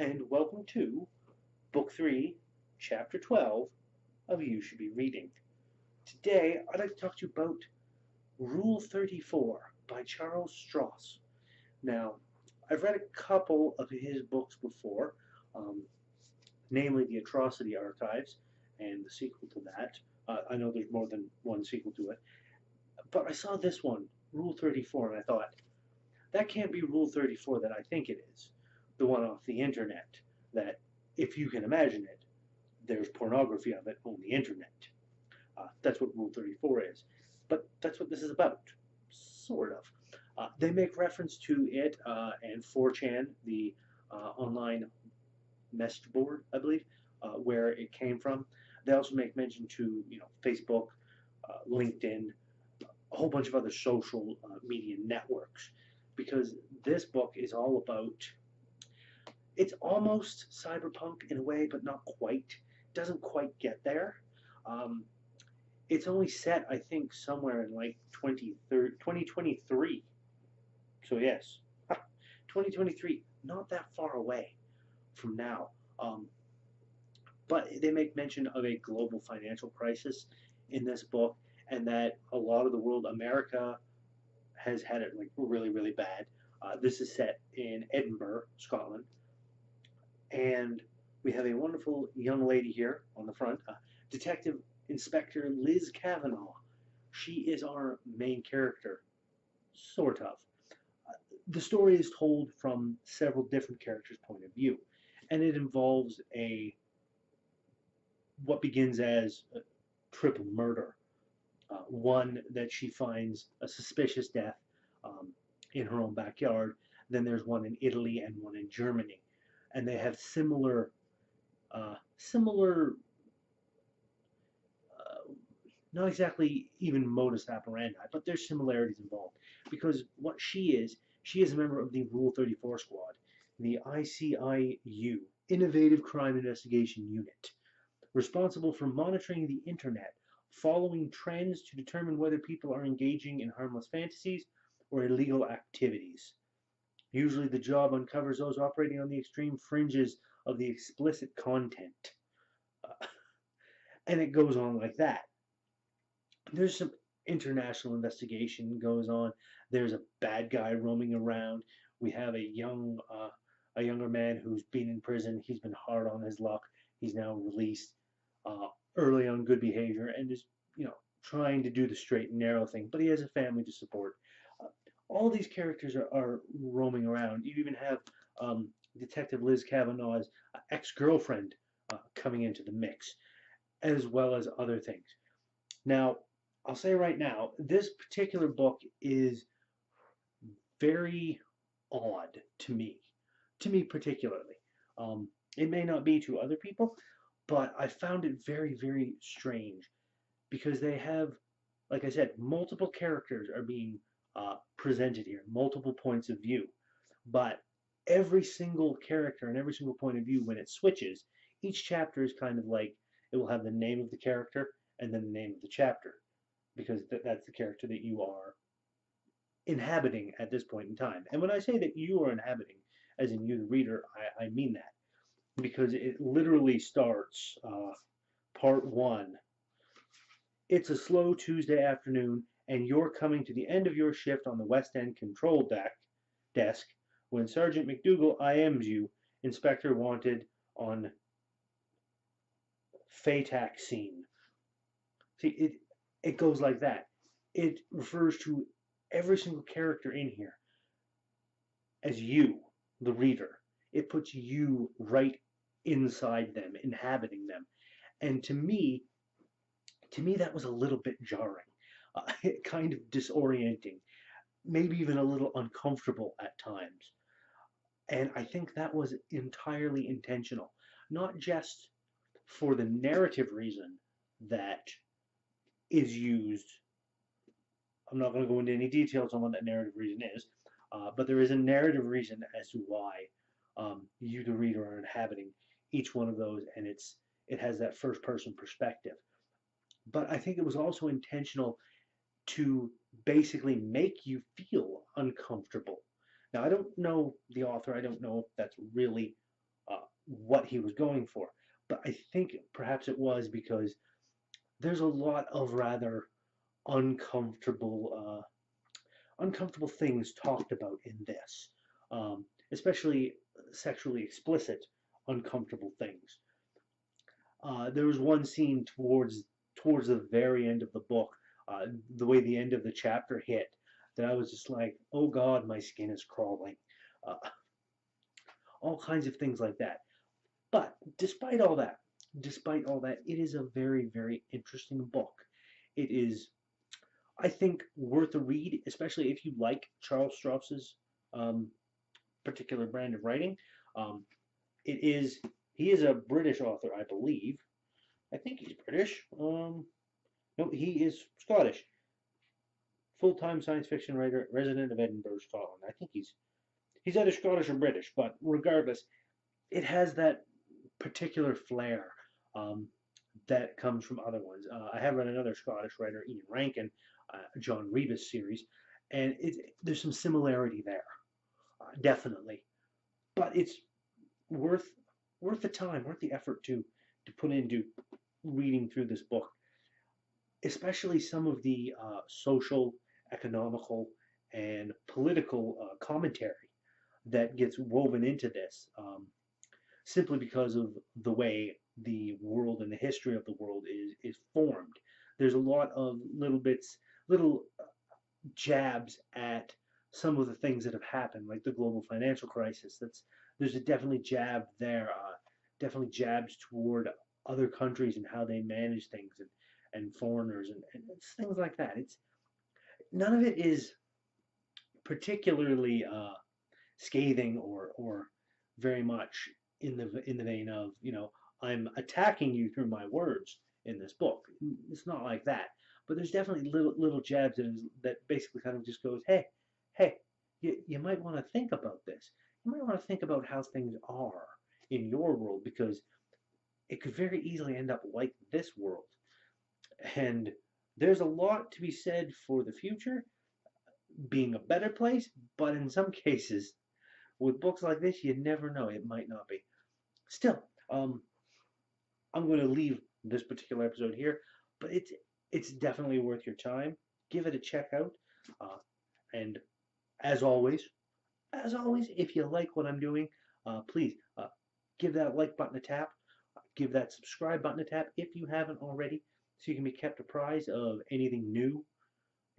and welcome to Book 3, Chapter 12 of You Should Be Reading. Today, I'd like to talk to you about Rule 34 by Charles Stross. Now, I've read a couple of his books before, namely The Atrocity Archives and the sequel to that. I know there's more than one sequel to it, but I saw this one, Rule 34, and I thought, that can't be Rule 34 that I think it is, the one off the internet, that if you can imagine it, there's pornography of it on the internet. That's what Rule 34 is. But that's what this is about, sort of. They make reference to it and 4chan, the online message board, I believe, where it came from. They also make mention to, Facebook, LinkedIn, a whole bunch of other social media networks, because this book is all about, it's almost cyberpunk in a way, but not quite. It doesn't quite get there. It's only set, I think, somewhere in like 2023. So yes, 2023, not that far away from now. But they make mention of a global financial crisis in this book, and that a lot of the world, America, has had it like really, really bad. This is set in Edinburgh, Scotland, and we have a wonderful young lady here on the front, Detective Inspector Liz Kavanaugh. She is our main character, sort of. The story is told from several different characters' point of view, and it involves what begins as a triple murder. One that she finds a suspicious death in her own backyard. Then there's one in Italy and one in Germany, and they have similar, not exactly even modus operandi, but there's similarities involved. Because what she is a member of the Rule 34 Squad, the ICIU, Innovative Crime Investigation Unit, responsible for monitoring the internet, following trends to determine whether people are engaging in harmless fantasies or illegal activities. Usually the job uncovers those operating on the extreme fringes of the explicit content. And it goes on like that. There's some international investigation goes on. There's a bad guy roaming around. We have a younger man who's been in prison. He's been hard on his luck. He's now released early on good behavior and is, trying to do the straight and narrow thing. But he has a family to support. All these characters are roaming around. You even have Detective Liz Kavanaugh's ex-girlfriend coming into the mix, as well as other things. Now, I'll say right now, this particular book is very odd to me particularly. It may not be to other people, but I found it very, very strange because they have, like I said, multiple characters are being presented here, multiple points of view, but every single character and every single point of view, when it switches, each chapter is kind of like it will have the name of the character and then the name of the chapter, because that's the character that you are inhabiting at this point in time. And when I say that you are inhabiting, as in you, the reader, I mean that, because it literally starts part one. It's a slow Tuesday afternoon, and you're coming to the end of your shift on the West End control desk when Sergeant McDougal IMs you, Inspector Wanted, on FATAC scene. See, it goes like that. It refers to every single character in here as you, the reader. It puts you right inside them, inhabiting them. And to me that was a little bit jarring, kind of disorienting, maybe even a little uncomfortable at times. And I think that was entirely intentional, not just for the narrative reason that is used. I'm not going to go into any details on what that narrative reason is, but there is a narrative reason as to why you, the reader, are inhabiting each one of those, and it has that first-person perspective. But I think it was also intentional to basically make you feel uncomfortable. Now, I don't know the author. I don't know if that's really what he was going for. But I think perhaps it was because there's a lot of rather uncomfortable uncomfortable things talked about in this, especially sexually explicit uncomfortable things. There was one scene towards the very end of the book, the way the end of the chapter hit, that I was just like, oh God, my skin is crawling. Uh, all kinds of things like that. But despite all that, it is a very, very interesting book. It is, I think, worth a read, especially if you like Charles Stross's um, particular brand of writing. Um, it is he is a British author, I believe. I think he's British. No, he is Scottish. Full-time science fiction writer, resident of Edinburgh, Scotland. I think he's either Scottish or British, but regardless, it has that particular flair um, that comes from other ones. I have read another Scottish writer, Ian Rankin, John Rebus series, and there's some similarity there, definitely. But it's worth worth the time, worth the effort to put into reading through this book, especially some of the social, economical, and political commentary that gets woven into this, simply because of the way the world and the history of the world is formed. There's a lot of little bits, little jabs at some of the things that have happened, like the global financial crisis. There's a definitely jab there, definitely jabs toward other countries and how they manage things and foreigners and it's things like that. It's none of it is particularly scathing or very much in the vein of I'm attacking you through my words in this book. It's not like that, but there's definitely little jabs that basically kind of just goes, hey, you might want to think about this. You might want to think about how things are in your world because it could very easily end up like this world. And there's a lot to be said for the future being a better place, but in some cases, with books like this, you never know. It might not be. Still, I'm going to leave this particular episode here, but it's definitely worth your time. Give it a check out, and as always, if you like what I'm doing, please give that like button a tap. Give that subscribe button a tap if you haven't already, so you can be kept apprised of anything new,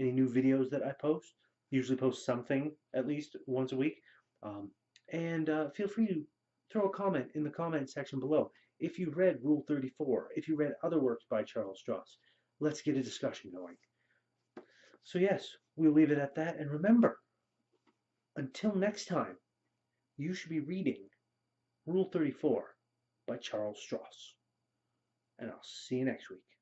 any new videos that I post. Usually post something at least once a week. And feel free to throw a comment in the comment section below. If you read Rule 34, if you read other works by Charles Stross, let's get a discussion going. So yes, we'll leave it at that. And remember, until next time, you should be reading Rule 34 by Charles Stross. And I'll see you next week.